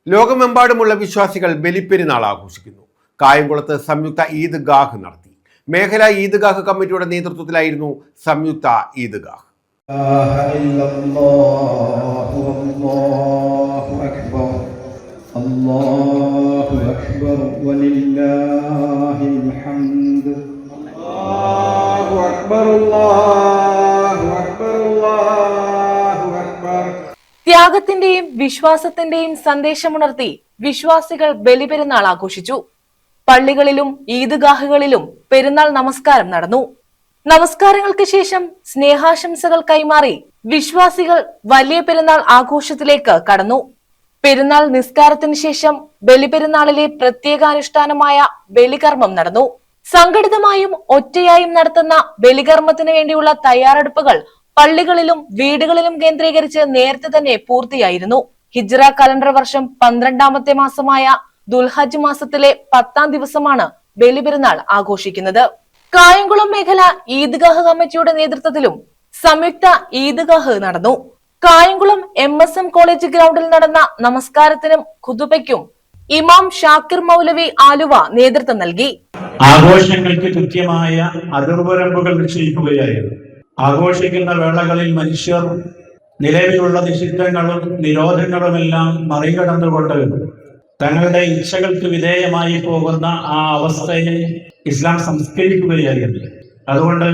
ലോകമെമ്പാടുമുള്ള വിശ്വാസികൾ ബലിപ്പെരുന്നാൾ ആഘോഷിക്കുന്നു. കായംകുളത്ത് സംയുക്ത ഈദ്ഗാഹ് നടത്തി. മേഖലാ ഈദ്ഗാഹ് കമ്മിറ്റിയുടെ നേതൃത്വത്തിലായിരുന്നു സംയുക്ത ഈദ്ഗാഹ്. ത്യാഗത്തിന്റെയും വിശ്വാസത്തിന്റെയും സന്ദേശമുണർത്തി വിശ്വാസികൾ ബലിപെരുന്നാൾ ആഘോഷിച്ചു. പള്ളികളിലും ഈദ്ഗാഹുകളിലും പെരുന്നാൾ നമസ്കാരം നടന്നു. നമസ്കാരങ്ങൾക്ക് ശേഷം സ്നേഹാശംസകൾ കൈമാറി വിശ്വാസികൾ വലിയ പെരുന്നാൾ ആഘോഷത്തിലേക്ക് കടന്നു. പെരുന്നാൾ നിസ്കാരത്തിന് ശേഷം ബലിപെരുന്നാളിലെ പ്രത്യേകാനുഷ്ഠാനമായ ബലികർമ്മം നടന്നു. സംഘടിതമായും ഒറ്റയായും നടത്തുന്ന ബലികർമ്മത്തിന് വേണ്ടിയുള്ള തയ്യാറെടുപ്പുകൾ പള്ളികളിലും വീടുകളിലും കേന്ദ്രീകരിച്ച് നേരത്തെ തന്നെ പൂർത്തിയായിരുന്നു. ഹിജ്റ കലണ്ടർ വർഷം 12ാമത്തെ മാസമായ ദുൽഹജ്ജ് മാസത്തിലെ 10ാം ദിവസമാണ് ബലിപെരുന്നാൾ ആഘോഷിക്കുന്നത്. കായംകുളം മേഖല ഈദ്ഗാഹ് കമ്മിറ്റിയുടെ നേതൃത്വത്തിലും സംയുക്ത ഈദ്ഗാഹ് നടന്നു. കായംകുളം MSM കോളേജ് ഗ്രൗണ്ടിൽ നടന്ന നമസ്കാരത്തിനും ഖുതുബയ്ക്കും ഇമാം ഷാക്കിർ മൗലവി ആലുവ നേതൃത്വം നൽകി. ആഘോഷങ്ങൾക്ക് കൃത്യമായ അതിർവരമ്പുകൾ നിശ്ചയിക്കുകയായിരുന്നു. ആഘോഷിക്കുന്ന വേളകളിൽ മനുഷ്യർ നിലവിലുള്ള നിഷിദ്ധങ്ങളും നിരോധങ്ങളുമെല്ലാം മറികടന്നുകൊണ്ട് തങ്ങളുടെ ഇച്ഛകൾക്ക് വിധേയമായി പോകുന്ന ആ അവസ്ഥയെ ഇസ്ലാം സംസ്കരിക്കുകയായിരുന്നു. അതുകൊണ്ട്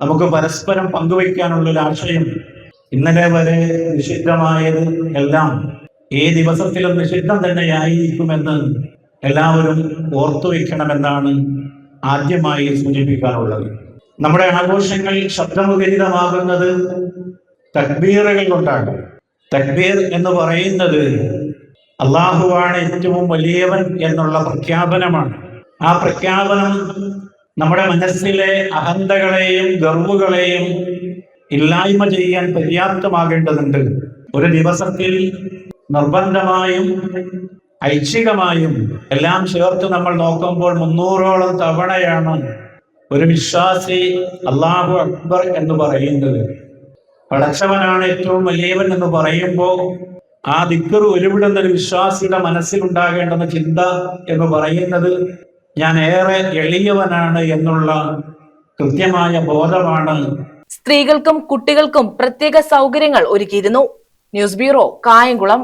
നമുക്ക് പരസ്പരം പങ്കുവയ്ക്കാനുള്ളൊരു ആശയം, ഇന്നലെ വരെ നിഷിദ്ധമായത് എല്ലാം ഈ ദിവസത്തിലും നിഷിദ്ധം തന്നെയായിരിക്കുമെന്ന് എല്ലാവരും ഓർത്തുവെക്കണമെന്നാണ് ആദ്യമായി സൂചിപ്പിക്കാനുള്ളത്. നമ്മുടെ ആഘോഷങ്ങൾ ശബ്ദമുഖരിതമാകുന്നത് തക്ബീറുകൾ കൊണ്ടാണ്. തക്ബീർ എന്ന് പറയുന്നത് അള്ളാഹുവാണ് ഏറ്റവും വലിയവൻ എന്നുള്ള പ്രഖ്യാപനമാണ്. ആ പ്രഖ്യാപനം നമ്മുടെ മനസ്സിലെ അഹന്തകളെയും ഗർവുകളെയും ഇല്ലായ്മ ചെയ്യാൻ പര്യാപ്തമാകേണ്ടതുണ്ട്. ഒരു ദിവസത്തിൽ നിർബന്ധമായും ഐച്ഛികമായും എല്ലാം ചേർത്ത് നമ്മൾ നോക്കുമ്പോൾ 300ഓളം തവണയാണ് ഒരു വിശ്വാസി അല്ലാഹു അക്ബർ എന്ന് പറയുന്നത്. പടച്ചവനാണ് ഏറ്റവും വലിയവൻ എന്ന് പറയുമ്പോൾ ആ ദിക്ർ ഉരുവിടുന്ന ഒരു വിശ്വാസിയുടെ മനസ്സിലുണ്ടാകേണ്ടുന്ന ചിന്ത എന്ന് പറയുന്നത് ഞാൻ ഏറെ എളിയവനാണ് എന്നുള്ള കൃത്യമായ ബോധമാണ്. സ്ത്രീകൾക്കും കുട്ടികൾക്കും പ്രത്യേക സൗകര്യങ്ങൾ ഒരുക്കിയിരുന്നു. News bureau, Kayamkulam.